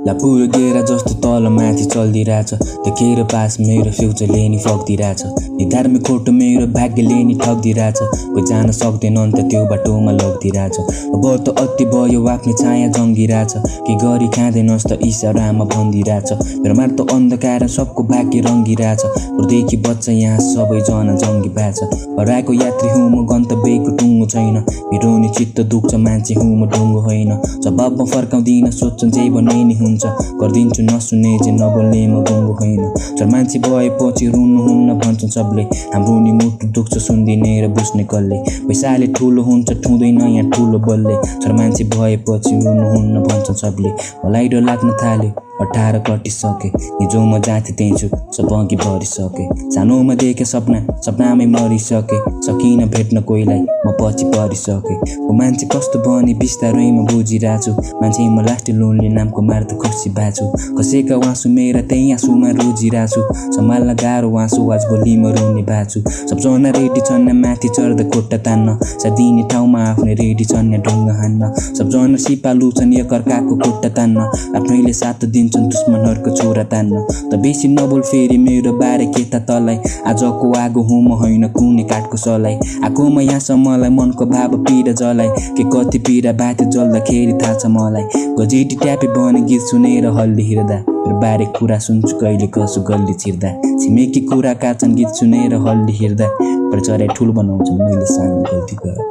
ला पुगेर जस्तो तल माथि चल्दिरहेछ देखेर पास मेरो फ्युचरले नि फक्दिरहेछ नि धार्मिक खोटो मेरो भाग्यले नि ठग्दिरहेछ कोही जान सक्दैन अन्त त्यो बाटोमा लग्दिरहेछ अब त अति भयो आफ्नै छाया जङ्गिरहेछ के गरी खाँदैनस् त इसारामा भन्दिरहेछ मेरो मार त अन्धकार सबको भाग्य रङ्गिरहेछ पुरदेखि बच्चा यहाँ सबैजना जङ्गी भएछ हराएको यात्री हुँ म गन्तव्यको टुङ्गो छैन मेरो नि चित्त दुख्छ मान्छे हुँ म ढुङ्गो होइन जवाबमा फर्काउँदिन सोच्छन् जे भने नि हुन्छ गर्दिन्छु नसुने जे नबोल्ने म गुङ्गो होइन चल मान्छे भएपछि रुनुहुन्न भन्छन् सबले हाम्रो नि मुटु दुख्छ सुन्दिने र बुझ्ने कसले पैसाले ठुलो हुन्छ ठुँदैन यहाँ ठुलो बलले चल मान्छे भएपछि रुनुहुन्न भन्छन् सबले मलाई डर लाग्न थाल्यो 18 कटिसके हिजो म जाथे त्यही छु सब अघि बढिसके सानोमा देखे सपनामै मरिसके सकिन भेट्न कोहीलाई म पछि परिसके ओ मान्छे कस्तो बनी बिस्तारै म बुझिरहेछु मान्छे म लास्टै लोनले नामको मार्द खुसी बाछु खसेका आँसु मेरा त्यही आँसुमा रोजिरहेछु सम्हाल्न गाह्रो आँसु आज भोलि म रुने बाछु सबजना रेडी छन् माथि चढ्दा खुट्टा तान्न सादिने ठाउँमा आफ्नै रेडी छन् ढुङ्गा हान्न सबजना सिपालु छन् एकअर्काको खुट्टा तान्न आफ्नैले साथ दिन्छन् दुश्मनहरूको छोरा तान्न त बेसी नबोल फेरि मेरो बारे के त तलाई आजको आगो हुँ म होइन कुनै काठको सलाई आगोमा यहाँसम्मलाई मनको भाव पीडा जलाई के कति पीडा बाटे जल्दाखेरि थाहा छ मलाई गजेटी ट्यापे बने गीत सुनेर हल्ली हिर्दा मेरो बारे कुरा सुन्छु कहिले कसो गल्ली छिर्दा छिमेकी कुरा काछन् गीत सुनेर हल्ली हिर्दा पर चराई ठुलो बनाउँछ मैले सानो गल्ती गरेँ